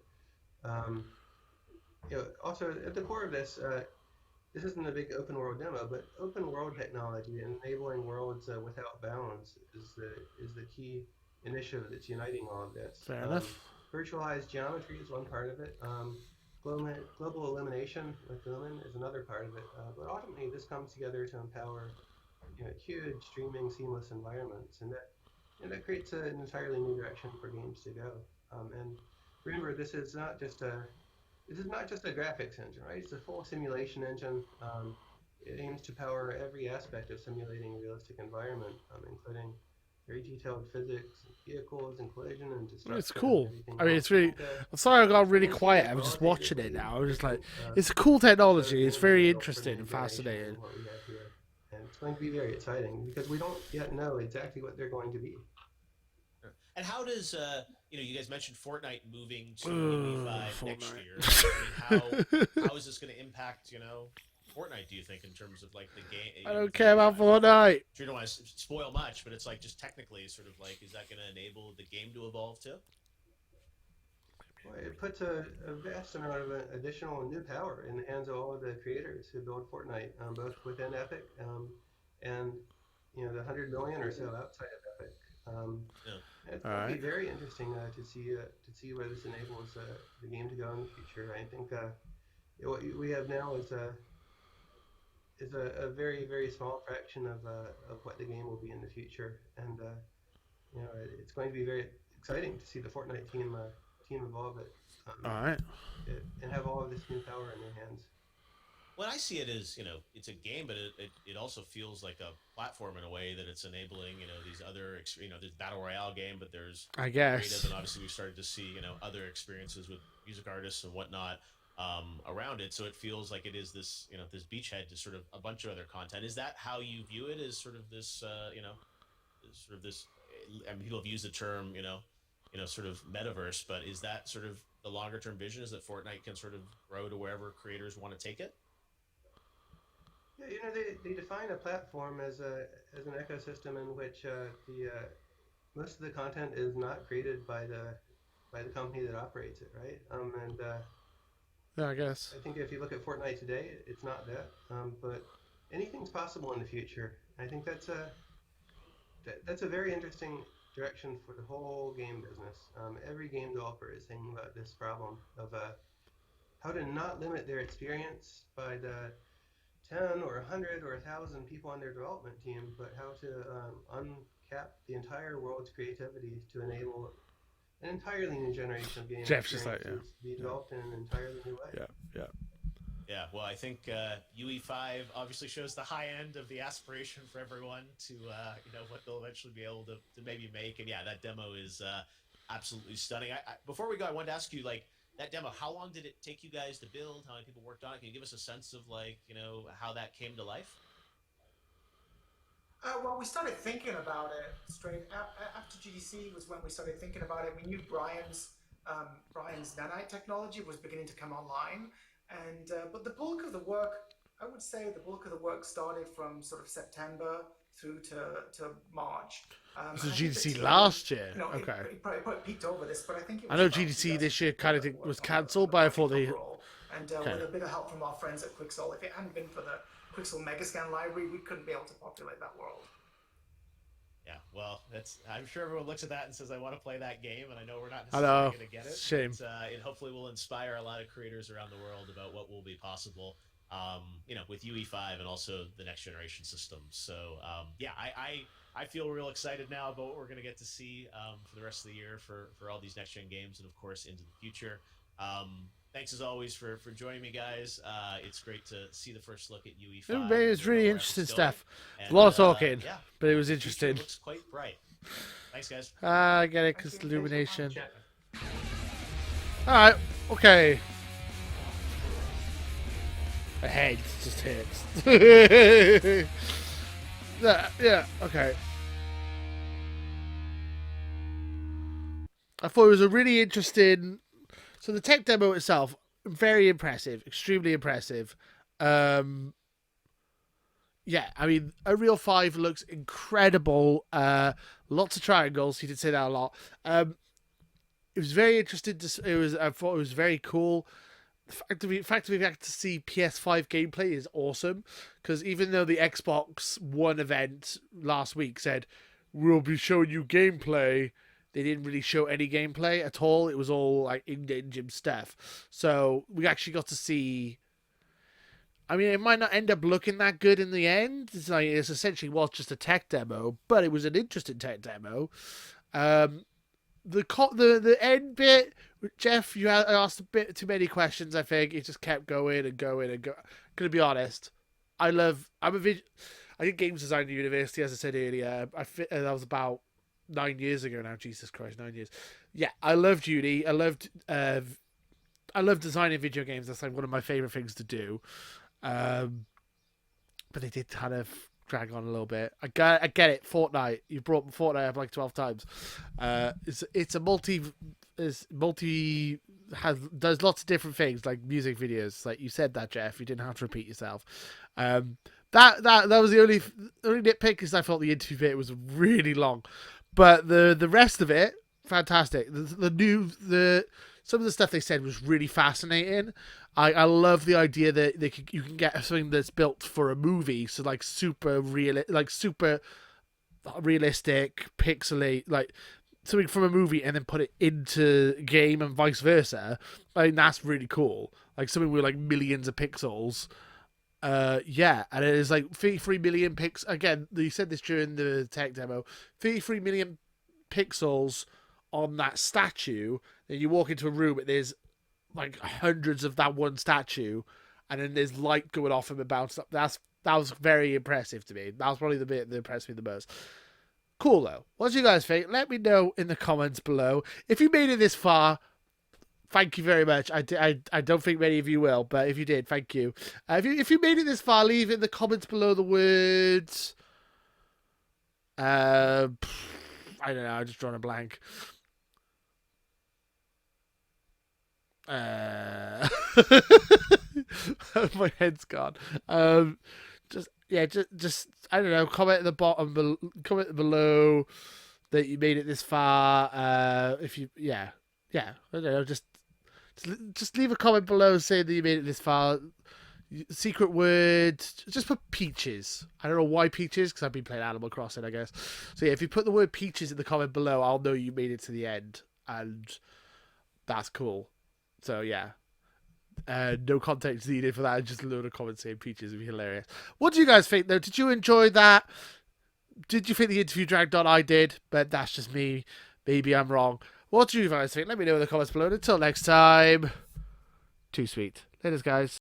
Also at the core of this isn't a big open world demo, but open world technology and enabling worlds without bounds is the key initiative that's uniting all of this. Fair enough. Virtualized geometry is one part of it. Global illumination with Lumen is another part of it. But ultimately, this comes together to empower huge streaming seamless environments, and that creates an entirely new direction for games to go. And remember, this is not just a graphics engine, right? It's a full simulation engine. It aims to power every aspect of simulating a realistic environment, including very detailed physics, vehicles, and collision and destruction. It's cool. I mean, it's really. I'm sorry I got really quiet. I was just watching it now. I was just like, it's a cool technology. It's very interesting and fascinating. And it's going to be very exciting because we don't yet know exactly what they're going to be. And how does you guys mentioned Fortnite moving to UE5 next year? I mean, how is this going to impact Fortnite, do you think, in terms of like the game? I don't care about Fortnite. You don't want to spoil much, but it's like just technically sort of like, is that going to enable the game to evolve too? Well, it puts a vast amount of additional new power in the hands of all of the creators who build Fortnite, both within Epic and the 100 million or so outside of Epic. It's going to be very interesting to see where this enables the game to go in the future. I think what we have now is a very, very small fraction of what the game will be in the future, and it's going to be very exciting to see the Fortnite team evolve it. And have all of this new power in their hands. When I see it as it's a game, but it also feels like a platform in a way that it's enabling these other there's battle royale game, but there's creative, and obviously we started to see other experiences with music artists and whatnot around it. So it feels like it is this this beachhead to sort of a bunch of other content. Is that how you view it? As sort of this sort of this? I mean, people have used the term sort of metaverse, but is that sort of the longer term vision? Is that Fortnite can sort of grow to wherever creators want to take it? Yeah, they define a platform as an ecosystem in which most of the content is not created by the company that operates it, right? Yeah, I guess. I think if you look at Fortnite today, it's not that, but anything's possible in the future. I think that's a very interesting direction for the whole game business. Every game developer is thinking about this problem of how to not limit their experience by the 10 or 100 or 1,000 people on their development team, but how to uncap the entire world's creativity to enable an entirely new generation of game experiences to be developed in an entirely new way. Yeah, well, I think UE5 obviously shows the high end of the aspiration for everyone to, what they'll eventually be able to maybe make. And yeah, that demo is absolutely stunning. Before we go, I wanted to ask you, like, that demo, how long did it take you guys to build? How many people worked on it? Can you give us a sense of, like, how that came to life? Well, we started thinking about it straight after GDC was when we started thinking about it. We knew Brian's nanite technology was beginning to come online. And but the bulk of the work, I would say the bulk of the work started from sort of September through to March. This is GDC last year. Okay. It probably peaked over this, but I think it was I know GDC this year kind of was cancelled, but I thought they... And with a bit of help from our friends at Quixel, if it hadn't been for the Quixel Megascan library, we couldn't be able to populate that world. Yeah, well, I'm sure everyone looks at that and says, I want to play that game, and I know we're not necessarily going to get it. Shame. But, it hopefully will inspire a lot of creators around the world about what will be possible, with UE5 and also the next generation systems. So, I feel real excited now about what we're going to get to see for the rest of the year for all these next-gen games and, of course, into the future. Thanks, as always, for joining me, guys. It's great to see the first look at UE5. It was really interesting stuff. A lot of talking, but it was interesting. It looks quite bright. Thanks, guys. I get it, because illumination. Alright, okay. My head just hurts. Yeah, okay. I thought it was a really interesting... So the tech demo itself, very impressive, extremely impressive. Yeah, I mean, Unreal 5 looks incredible. Lots of triangles. He did say that a lot. It was very interesting. I thought it was very cool. The fact that we got to see PS5 gameplay is awesome, because even though the Xbox One event last week said we'll be showing you gameplay, they didn't really show any gameplay at all. It was all like in-engine stuff. So we actually got to see... I mean, it might not end up looking that good in the end. It's essentially was just a tech demo, but it was an interesting tech demo. The end bit, Jeff, you asked a bit too many questions, I think. It just kept going and going and going. Gonna be honest, I did games design at university, as I said earlier. That was about 9 years ago now. Jesus Christ, 9 years. Yeah, I loved uni. I loved designing video games. That's like one of my favorite things to do. But they did kind of drag on a little bit. I get it. Fortnite. You brought Fortnite up like 12 times. It's a does lots of different things like music videos. Like you said that, Jeff. You didn't have to repeat yourself. That was the only nitpick, is I thought the interview bit was really long. But the rest of it, fantastic. Some of the stuff they said was really fascinating. I love the idea that you can get something that's built for a movie, so like super realistic, pixelate, like something from a movie, and then put it into a game and vice versa. I mean, that's really cool. Like something with like millions of pixels. Yeah, and it is like 33 million pixels. Again, they said this during the tech demo. 33 million pixels on that statue. Then you walk into a room and there's like hundreds of that one statue, and then there's light going off and it bounces up. That was very impressive to me. That was probably the bit that impressed me the most. Cool though. What do you guys think? Let me know in the comments below. If you made it this far, thank you very much. I don't think many of you will, but if you did, thank you. If you made it this far, leave in the comments below the words. I don't know. I just drawn a blank. My head's gone. Just I don't know. Comment at the bottom. Comment below that you made it this far. If you, yeah. I don't know. Just leave a comment below saying that you made it this far. secret word, just put peaches. I don't know why peaches, because I've been playing Animal Crossing, I guess. So yeah, if you put the word peaches in the comment below, I'll know you made it to the end, and that's cool. So yeah, no context needed for that. Just a load of comments saying peaches would be hilarious. What do you guys think though? Did you enjoy that? Did you think the interview dragged on? I did, but that's just me. Maybe I'm wrong. What do you guys think? Let me know in the comments below. And until next time, too sweet. Later, guys.